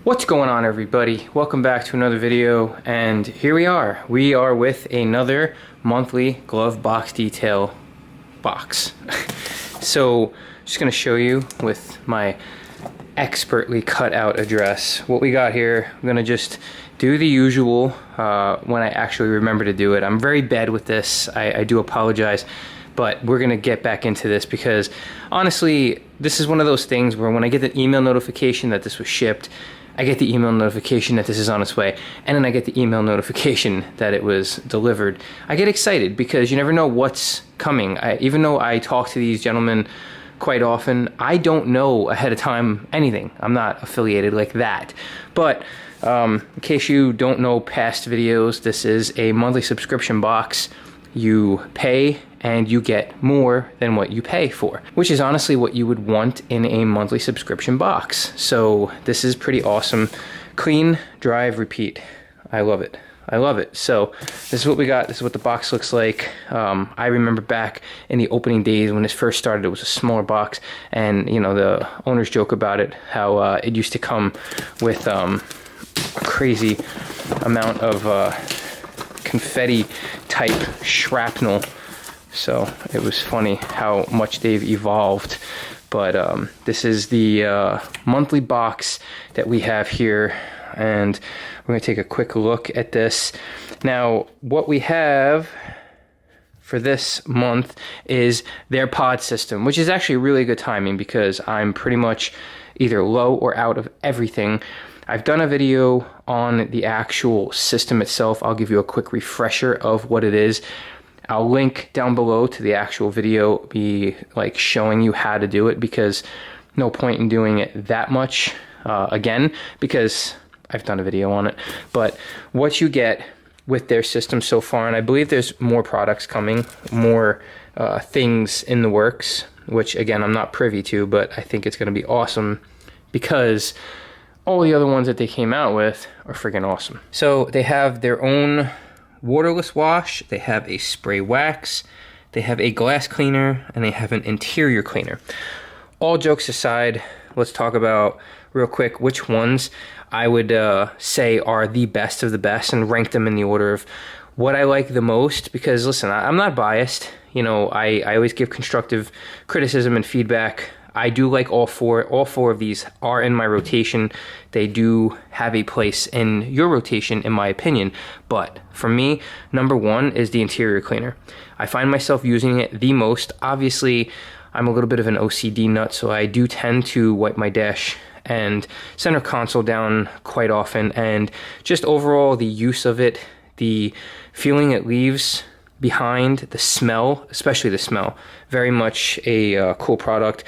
What's going on, everybody? Welcome back to another video, and here we are. We are with another monthly Glovebox Detail box. So, just gonna show you with my expertly cut out address what we got here. I'm gonna just do the usual when I actually remember to do it. I'm very bad with this. I do apologize. But we're gonna get back into this because honestly, this is one of those things where when I get the email notification that this was shipped, I get the email notification that this is on its way, and then I get the email notification that it was delivered. I get excited because you never know what's coming. Even though I talk to these gentlemen quite often, I don't know ahead of time anything. I'm not affiliated like that. But in case you don't know past videos, this is a monthly subscription box. You pay and you get more than what you pay for, which is honestly what you would want in a monthly subscription box. So this is pretty awesome. Clean, drive, repeat. I love it. I love it. So this is what we got. This is what the box looks like. I remember back in the opening days when this first started, it was a smaller box, and you know, the owners joke about it, how it used to come with a crazy amount of confetti type shrapnel. So it was funny how much they've evolved. But this is the monthly box that we have here, and we're going to take a quick look at this. Now, what we have for this month is their pod system, which is actually really good timing because I'm pretty much either low or out of everything. I've done a video on the actual system itself. I'll give you a quick refresher of what it is. I'll link down below to the actual video, be like showing you how to do it, because no point in doing it that much again, because I've done a video on it. But what you get with their system so far, and I believe there's more products coming, more things in the works, which again, I'm not privy to, but I think it's going to be awesome because all the other ones that they came out with are freaking awesome. So they have their own waterless wash, they have a spray wax, they have a glass cleaner, and they have an interior cleaner. All jokes aside, let's talk about real quick which ones I would say are the best of the best and rank them in the order of what I like the most, because listen, I'm not biased. You know, I always give constructive criticism and feedback. I do like all four. All four of these are in my rotation. They do have a place in your rotation, in my opinion. But for me, number one is the interior cleaner. I find myself using it the most. Obviously, I'm a little bit of an OCD nut, so I do tend to wipe my dash and center console down quite often. And just overall, the use of it, the feeling it leaves behind, the smell, especially the smell, very much a cool product.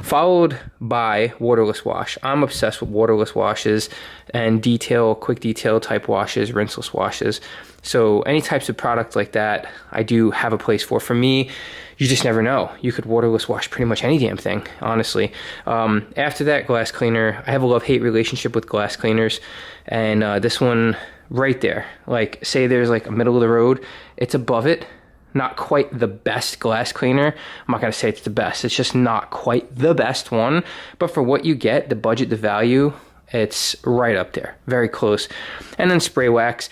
Followed by waterless wash. I'm obsessed with waterless washes and quick detail type washes, rinseless washes. So any types of products like that, I do have a place for. For me, you just never know. You could waterless wash pretty much any damn thing, honestly. After that, glass cleaner. I have a love-hate relationship with glass cleaners, and this one right there, like say there's like a middle of the road, it's above it. Not quite the best glass cleaner. I'm not going to say it's the best. It's just not quite the best one. But for what you get, the budget, the value, it's right up there. Very close. And then spray wax.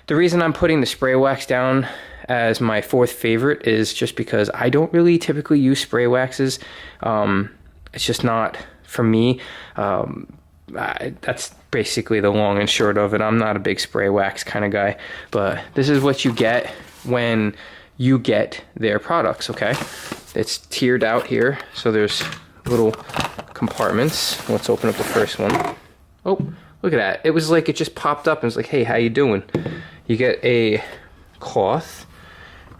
The reason I'm putting the spray wax down as my fourth favorite is just because I don't really typically use spray waxes. It's just not for me. That's basically the long and short of it. I'm not a big spray wax kind of guy. But this is what you get when you get their products, okay? It's tiered out here, so there's little compartments. Let's open up the first one. Oh, look at that. It was like it just popped up and was like, hey, how you doing? You get a cloth,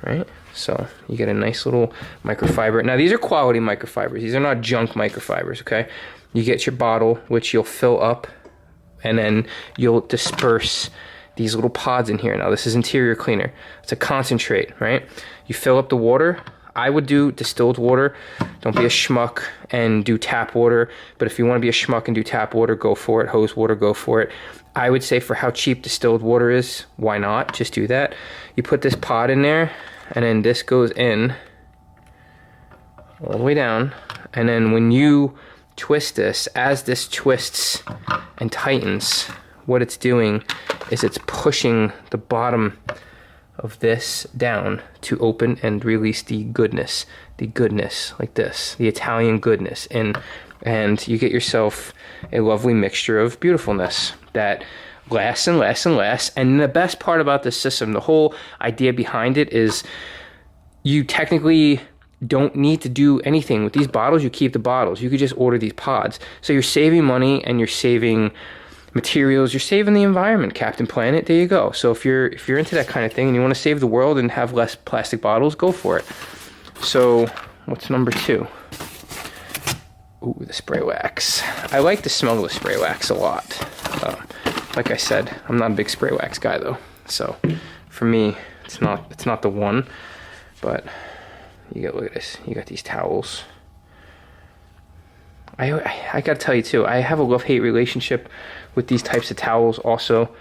right? So you get a nice little microfiber. Now, these are quality microfibers. These are not junk microfibers, okay? You get your bottle, which you'll fill up, and then you'll disperse these little pods in here. Now, this is interior cleaner. It's a concentrate, right? You fill up the water. I would do distilled water. Don't be a schmuck and do tap water. But if you want to be a schmuck and do tap water, go for it. Hose water, go for it. I would say for how cheap distilled water is, why not? Just do that. You put this pod in there, and then this goes in all the way down, and then when you twist this, as this twists and tightens, what it's doing is it's pushing the bottom of this down to open and release the goodness like this, the Italian goodness, and you get yourself a lovely mixture of beautifulness that lasts and lasts and lasts. And the best part about this system, the whole idea behind it, is you technically don't need to do anything with these bottles. You keep the bottles. You could just order these pods. So you're saving money and you're saving materials. You're saving the environment, Captain Planet. There you go. So if you're into that kind of thing and you want to save the world and have less plastic bottles, go for it. So what's number 2? Ooh, the spray wax. I like the smell of the spray wax a lot. Like I said, I'm not a big spray wax guy though. So for me, it's not the one. But you got, look at this. You got these towels. I gotta tell you too, I have a love-hate relationship with these types of towels also.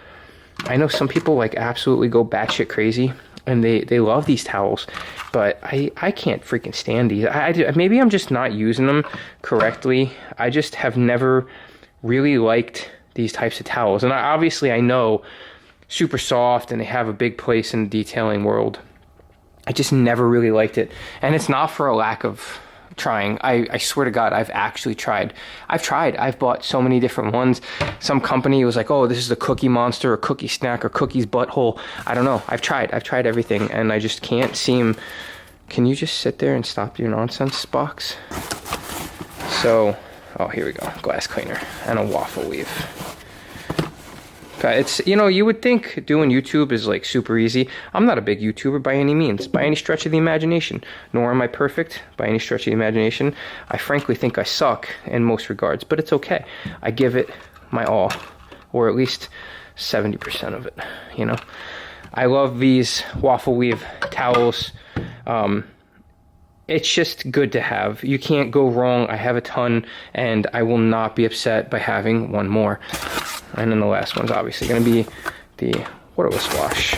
I know some people like absolutely go batshit crazy and they love these towels, but I can't freaking stand these. Maybe I'm just not using them correctly. I just have never really liked these types of towels. And obviously I know super soft and they have a big place in the detailing world. I just never really liked it. And it's not for a lack of trying. I swear to God, I've actually tried. I've bought so many different ones. Some company was like, oh, this is the Cookie Monster or Cookie Snack or Cookie's Butthole. I don't know. I've tried everything and I just can't seem. Can you just sit there and stop your nonsense, box? So, oh, here we go. Glass cleaner and a waffle weave. It's, you know, you would think doing YouTube is like super easy. I'm not a big YouTuber by any means, by any stretch of the imagination, nor am I perfect by any stretch of the imagination. I frankly think I suck in most regards, but it's okay. I give it my all, or at least 70% of it, you know. I love these waffle weave towels. It's just good to have. You can't go wrong. I have a ton, and I will not be upset by having one more. And then the last one's obviously going to be the waterless wash.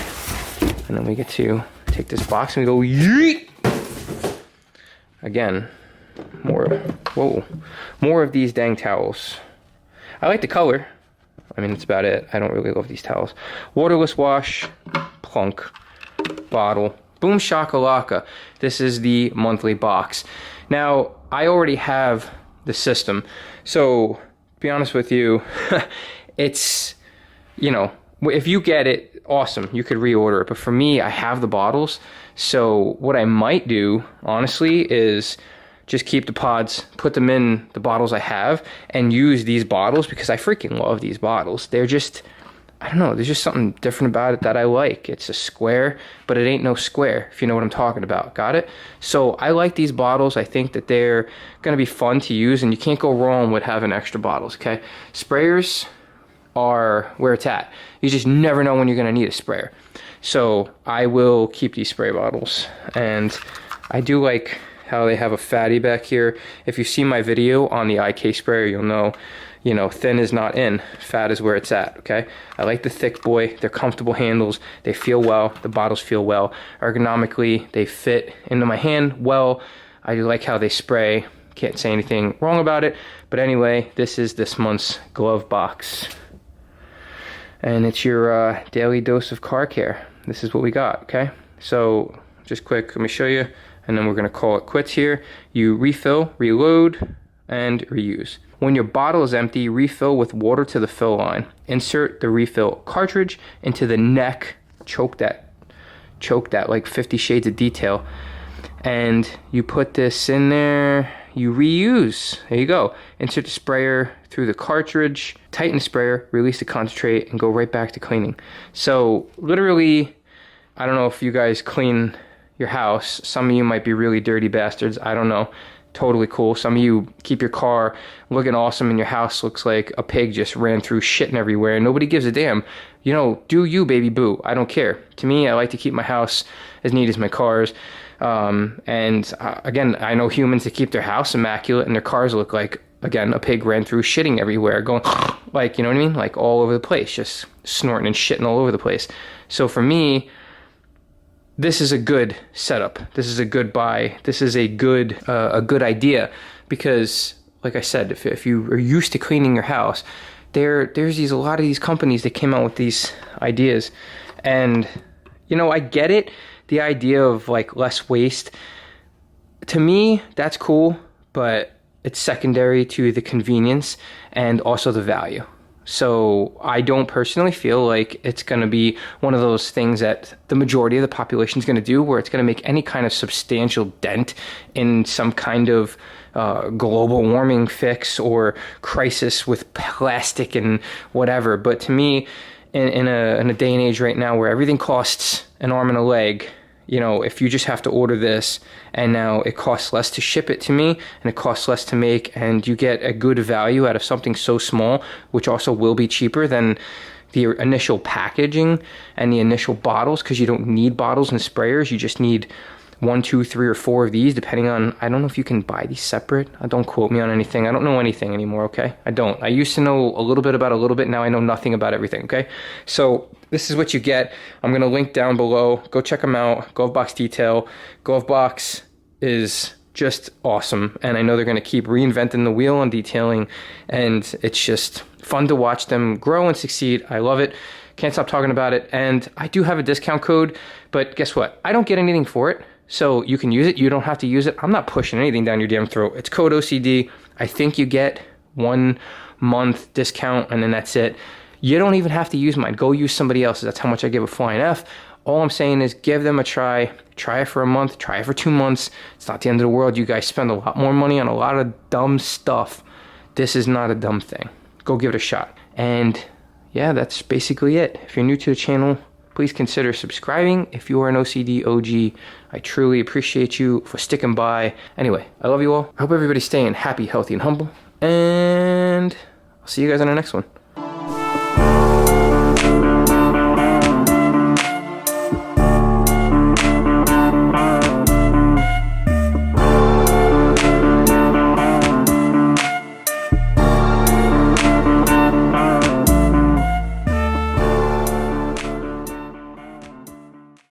And then we get to take this box and we go, yeet! Again, more of these dang towels. I like the color. I mean, that's about it. I don't really love these towels. Waterless wash, plunk, bottle. Boom shakalaka. This is the monthly box. Now, I already have the system. So, to be honest with you, it's, you know, if you get it, awesome, you could reorder it. But for me, I have the bottles. So what I might do, honestly, is just keep the pods, put them in the bottles I have, and use these bottles because I freaking love these bottles. They're just, I don't know, there's just something different about it that I like. It's a square, but it ain't no square, if you know what I'm talking about. Got it? So I like these bottles. I think that they're going to be fun to use, and you can't go wrong with having extra bottles, okay? Sprayers are where it's at. You just never know when you're going to need a sprayer. So I will keep these spray bottles. And I do like how they have a fatty back here. If you see my video on the IK sprayer, you'll know, you know, thin is not in, fat is where it's at, okay? I like the thick boy. They're comfortable handles. They feel well. The bottles feel well. Ergonomically, they fit into my hand well. I like how they spray. Can't say anything wrong about it. But anyway, this is this month's glove box. And it's your daily dose of car care. This is what we got, okay? So, just quick, let me show you, and then we're gonna call it quits here. You refill, reload, and reuse. When your bottle is empty, refill with water to the fill line. Insert the refill cartridge into the neck, choke that like 50 shades of detail. And you put this in there, you reuse. There you go. Insert the sprayer through the cartridge, tighten the sprayer, release the concentrate, and go right back to cleaning. So literally, I don't know if you guys clean your house. Some of you might be really dirty bastards. I don't know. Totally cool. Some of you keep your car looking awesome and your house looks like a pig just ran through shitting everywhere and nobody gives a damn. You know, do you, baby boo. I don't care. To me, I like to keep my house as neat as my car's. Again, I know humans that keep their house immaculate and their cars look like, again, a pig ran through shitting everywhere, going like, you know what I mean? Like all over the place, just snorting and shitting all over the place. So for me, this is a good setup. This is a good buy. This is a good idea, because like I said, if you are used to cleaning your house, there's a lot of these companies that came out with these ideas, and you know, I get it, the idea of like less waste. To me, that's cool, but it's secondary to the convenience and also the value. So I don't personally feel like it's going to be one of those things that the majority of the population is going to do, where it's going to make any kind of substantial dent in some kind of global warming fix or crisis with plastic and whatever. But to me, in a day and age right now where everything costs an arm and a leg, you know, if you just have to order this and now it costs less to ship it to me and it costs less to make, and you get a good value out of something so small, which also will be cheaper than the initial packaging and the initial bottles, because you don't need bottles and sprayers. You just need 1, 2, 3, or 4 of these, depending on, I don't know if you can buy these separate. Don't quote me on anything. I don't know anything anymore, okay? I don't. I used to know a little bit about a little bit. Now I know nothing about everything, okay? So this is what you get. I'm going to link down below. Go check them out. Glovebox Detail. Glovebox is just awesome. And I know they're going to keep reinventing the wheel on detailing. And it's just fun to watch them grow and succeed. I love it. Can't stop talking about it. And I do have a discount code, but guess what? I don't get anything for it. So you can use it. You don't have to use it. I'm not pushing anything down your damn throat. It's code OCD. I think you get 1 month discount, and then that's it. You don't even have to use mine. Go use somebody else's. That's how much I give a flying F. All I'm saying is give them a try. Try it for a month. Try it for 2 months. It's not the end of the world. You guys spend a lot more money on a lot of dumb stuff. This is not a dumb thing. Go give it a shot. And yeah, that's basically it. If you're new to the channel, please consider subscribing. If you are an OCD OG, I truly appreciate you for sticking by. Anyway, I love you all. I hope everybody's staying happy, healthy, and humble. And I'll see you guys on the next one.